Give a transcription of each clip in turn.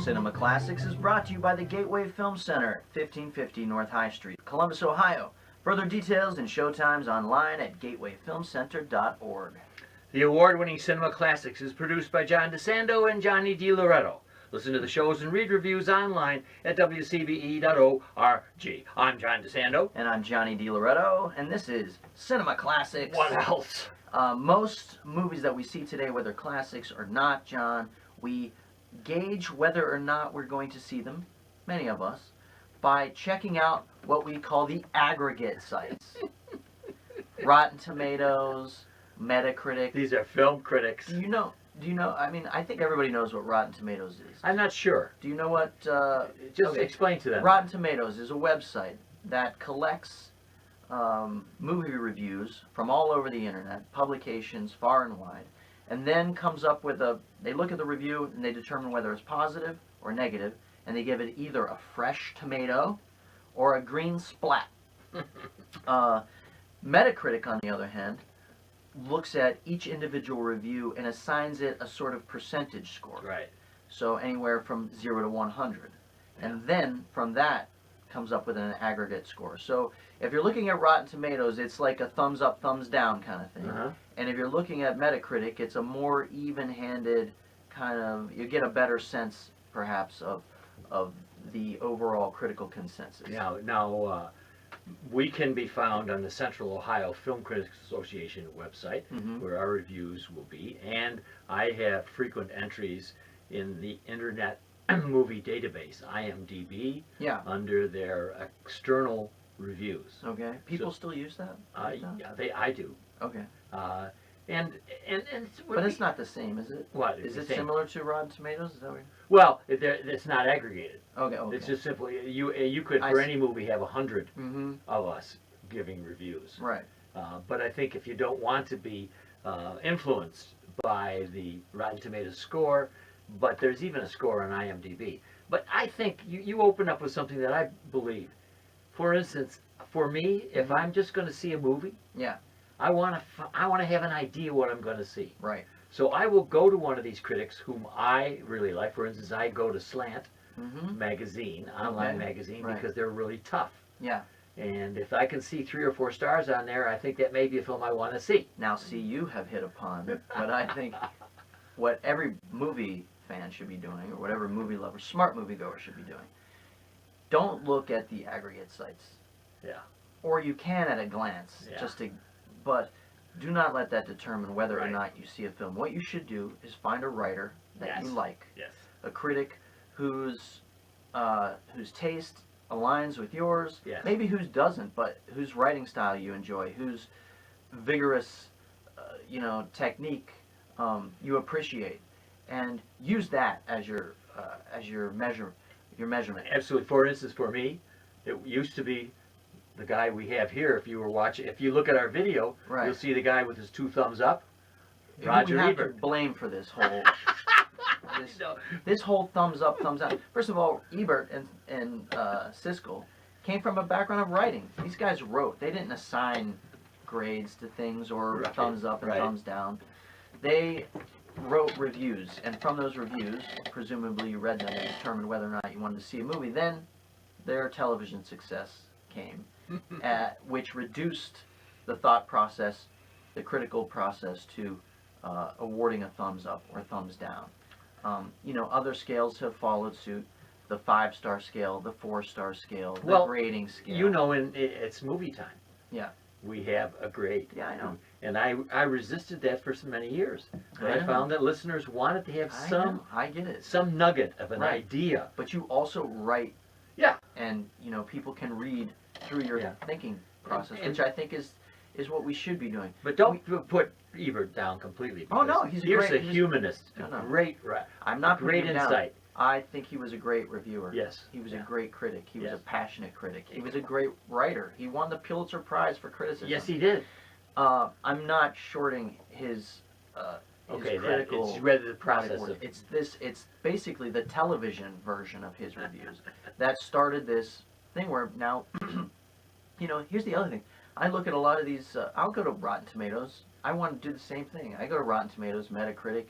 Cinema Classics is brought to you by the Gateway Film Center, 1550 North High Street, Columbus, Ohio. Further details and showtimes online at gatewayfilmcenter.org. The award-winning Cinema Classics is produced by John DeSando and Johnny DiLoretto. Listen to the shows and read reviews online at WCBE.org. I'm John DeSando. And I'm Johnny DiLoretto, and this is Cinema Classics. What else? Most movies that we see today, whether classics or not, John, we gauge whether or not we're going to see them, many of us, by checking out what we call the aggregate sites. Rotten Tomatoes, Metacritic. These are film critics. Do you know, I mean, I think everybody knows what Rotten Tomatoes is. I'm not sure. Do you know what... Just explain to them. Rotten Tomatoes is a website that collects movie reviews from all over the internet, publications far and wide, and then comes up with they look at the review and they determine whether it's positive or negative, and they give it either a fresh tomato or a green splat. Metacritic, on the other hand, looks at each individual review and assigns it a sort of percentage score. Right. So anywhere from 0 to 100. And then from that comes up with an aggregate score. So if you're looking at Rotten Tomatoes, it's like a thumbs up, thumbs down kind of thing. And if you're looking at Metacritic, it's a more even-handed kind of, you get a better sense perhaps of the overall critical consensus. Now we can be found on the Central Ohio Film Critics Association website, where our reviews will be, and I have frequent entries in the Internet Movie Database, IMDb, under their external reviews. Okay. People still use that? Yeah, I do. Okay. But it's not the same, is it? What? Is it similar to Rotten Tomatoes? Is that what Well, it's not aggregated. Okay. It's just simply, you could, for any movie, have 100 of us giving reviews. Right. But I think if you don't want to be influenced by the Rotten Tomatoes score, but there's even a score on IMDb. But I think you open up with something that I believe. For instance, for me, if I'm just going to see a movie, I want to have an idea what I'm going to see. Right. So I will go to one of these critics whom I really like. For instance, I go to Slant magazine, online magazine, because they're really tough. Yeah. And if I can see 3 or 4 stars on there, I think that may be a film I want to see. Now, see, you have hit upon what I think what every movie fan should be doing, or whatever movie lover, smart moviegoer should be doing. Don't look at the aggregate sites. Yeah. Or you can at a glance, but do not let that determine whether or not you see a film. What you should do is find a writer that you like, a critic whose taste aligns with yours, maybe whose doesn't, but whose writing style you enjoy, whose vigorous, technique you appreciate, and use that as your measurement. Absolutely. For instance, for me, it used to be the guy we have here. If you look at our video, you'll see the guy with his 2 thumbs up. Roger Ebert. We have to blame for this whole this whole thumbs up, thumbs down. First of all, Ebert and Siskel came from a background of writing. These guys wrote. They didn't assign grades to things or thumbs up and thumbs down. They wrote reviews, and from those reviews, presumably you read them and determined whether or not you wanted to see a movie. Then their television success came, which reduced the thought process, the critical process, to awarding a thumbs up or thumbs down. Other scales have followed suit. The 5-star scale, the 4-star scale, the grading scale. It's movie time. Yeah. We have a grade. Yeah, I know. And I resisted that for so many years. But I found that listeners wanted to have some nugget of an idea. But you also write. Yeah. And people can read through your thinking process, which I think is what we should be doing. But don't put Ebert down completely. Oh no, he's a humanist. Great. I'm not great insight. I think he was a great reviewer. Yes. He was a great critic. He was a passionate critic. He was a great writer. He won the Pulitzer Prize for criticism. Yes, he did. I'm not shorting his critical. It's rather the process of. It's basically the television version of his reviews that started this thing where now, here's the other thing. I look at a lot of these. I'll go to Rotten Tomatoes. I want to do the same thing. I go to Rotten Tomatoes, Metacritic.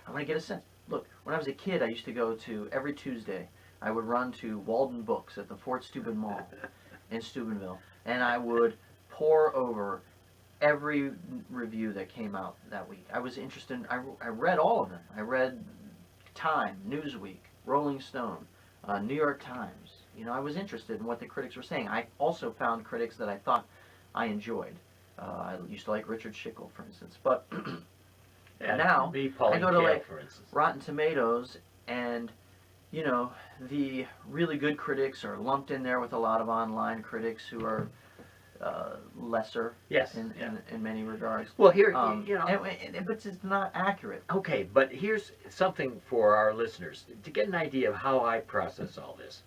I want to get a sense. look, when I was a kid, I used to go to, every Tuesday, I would run to Walden Books at the Fort Steuben Mall in Steubenville, and I would pore over every review that came out that week. I was interested in, I read all of them. I read Time, Newsweek, Rolling Stone, New York Times. You know, I was interested in what the critics were saying. I also found critics that I thought I enjoyed. I used to like Richard Schickel, for instance. But now, I go to like Rotten Tomatoes, and, you know, the really good critics are lumped in there with a lot of online critics who are lesser, yes, in many regards. Well, here, you know, but it's not accurate. Okay, but here's something for our listeners to get an idea of how I process all this.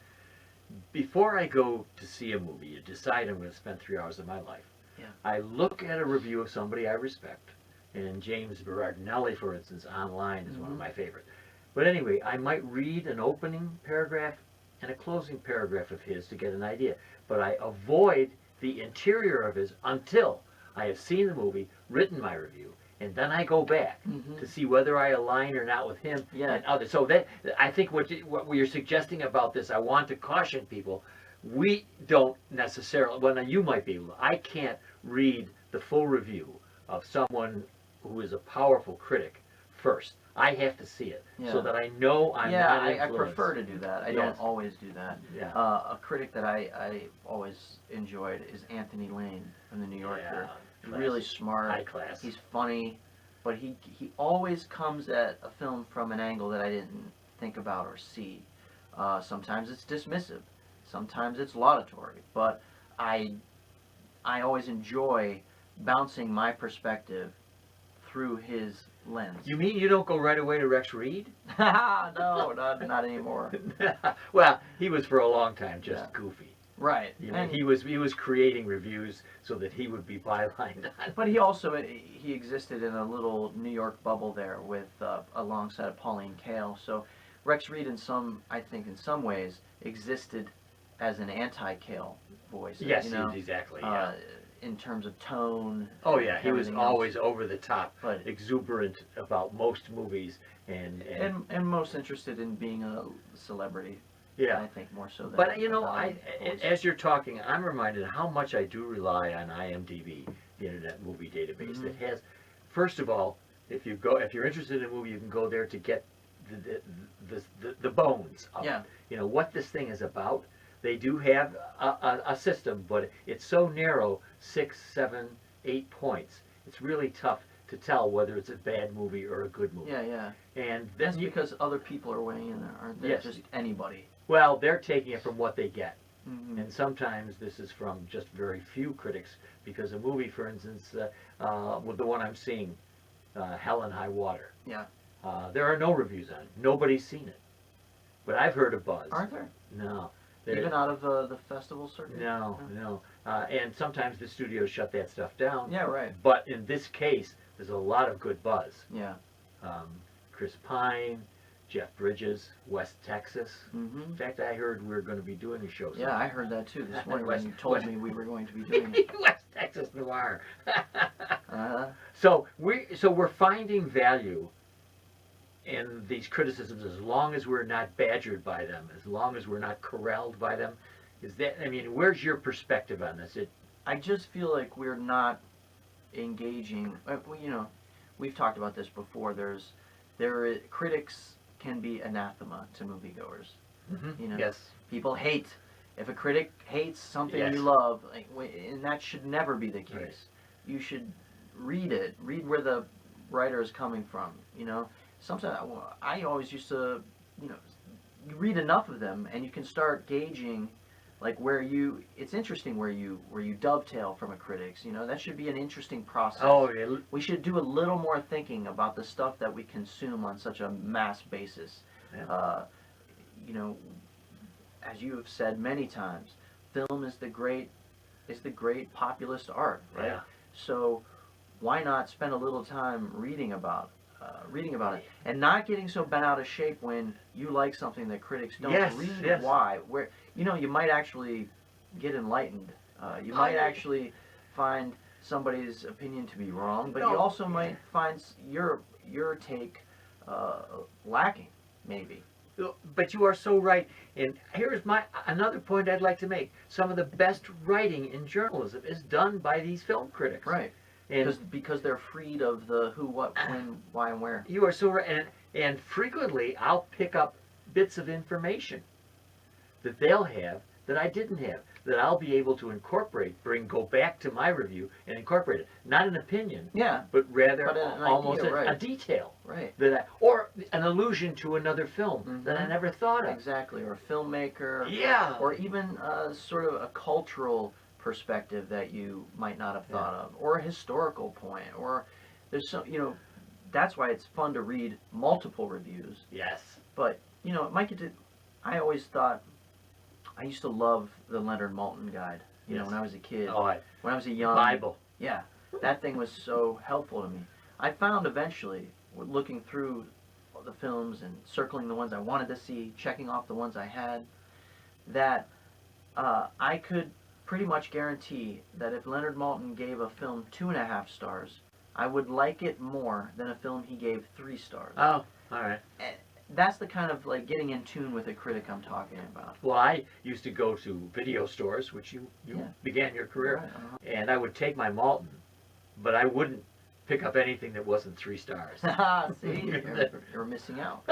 Before I go to see a movie, you decide I'm going to spend 3 hours of my life. Yeah. I look at a review of somebody I respect, and James Berardinelli, for instance, online is one of my favorite. But anyway, I might read an opening paragraph and a closing paragraph of his to get an idea, but I avoid the interior of his until I have seen the movie, written my review, and then I go back to see whether I align or not with him and others. So that, I think what you're suggesting about this, I want to caution people, we don't necessarily, well, now you might be able to, I can't read the full review of someone who is a powerful critic first. I have to see it so that I know I'm not influenced. I prefer to do that. I don't always do that. Yeah. A critic that I always enjoyed is Anthony Lane from the New Yorker. Really smart. High class. He's funny, but he always comes at a film from an angle that I didn't think about or see. Sometimes it's dismissive, sometimes it's laudatory, but I always enjoy bouncing my perspective through his lens. You mean you don't go right away to Rex Reed? No, not anymore. Well, he was for a long time just goofy. Right. You know, he was creating reviews so that he would be bylined on. But he also he existed in a little New York bubble there with alongside of Pauline Kael. So Rex Reed, I think in some ways existed as an anti-Kael voice. Yes, you know, exactly. Yeah. In terms of tone. Oh yeah, he was always else. over the top, but exuberant about most movies, and most interested in being a celebrity. Yeah, I think more so than. But you know, as you're talking, I'm reminded how much I do rely on IMDb, the Internet Movie Database. That has, first of all, if you're interested in a movie, you can go there to get the bones of it. You know what this thing is about. They do have a system, but it's so narrow, 6, 7, 8 points. It's really tough to tell whether it's a bad movie or a good movie. Yeah. And that's because other people are weighing in there, aren't they? Yes. Just anybody. Well, they're taking it from what they get. And sometimes this is from just very few critics, because a movie, for instance, with the one I'm seeing, Hell and High Water. Yeah. There are no reviews on it. Nobody's seen it. But I've heard a buzz. Aren't there? No. Even out of the festival circuit? No. And sometimes the studios shut that stuff down. Yeah, right. But in this case, there's a lot of good buzz. Yeah. Chris Pine, Jeff Bridges, West Texas. In fact, I heard we were going to be doing a show. Yeah, I heard that too this morning when you told me we were going to be doing it. West Texas Noir. So we're finding value in these criticisms as long as we're not badgered by them, as long as we're not corralled by them. Where's your perspective on this? I just feel like we're not engaging. You know, we've talked about this before. Critics can be anathema to moviegoers. You know, yes. People hate. If a critic hates something you love, and that should never be the case. Right. You should read it. Read where the writer is coming from. You know, sometimes I always used to, you read enough of them, and you can start gauging, like it's interesting where you dovetail from a critic's. You know, that should be an interesting process. Oh, yeah. We should do a little more thinking about the stuff that we consume on such a mass basis. Yeah. You know, as you have said many times, film is the great populist art, right? Yeah. So why not spend a little time reading about it, and not getting so bent out of shape when you like something that critics don't. Read why. Where you might actually get enlightened. You might actually find somebody's opinion to be wrong, but you also might find your take lacking, maybe. But you are so right. And here's another point I'd like to make. Some of the best writing in journalism is done by these film critics. Right. And Because they're freed of the who, what, when, why, and where. you are so right. And frequently I'll pick up bits of information that they'll have that I didn't have, that I'll be able to incorporate, go back to my review and incorporate it. Not an opinion, Yeah. but rather But an almost idea, right. a detail. Right. Or an allusion to another film that I Mhm. never thought of. Exactly. Or a filmmaker. Yeah. Or even sort of a cultural perspective that you might not have thought of, or a historical point, or there's some, that's why it's fun to read multiple reviews. Yes. But it might get to. I always thought I used to love the Leonard Maltin guide. Yes. When I was a kid, Oh, when I was a young Bible. Yeah, that thing was so helpful to me. I found eventually, looking through the films and circling the ones I wanted to see, checking off the ones I had, that I could pretty much guarantee that if Leonard Maltin gave a film 2.5 stars, I would like it more than a film he gave 3 stars. Oh, all right. That's the kind of getting in tune with a critic I'm talking about. Well, I used to go to video stores, which you Yeah. began your career, Right, uh-huh. and I would take my Maltin, but I wouldn't pick up anything that wasn't 3 stars. See, you're missing out.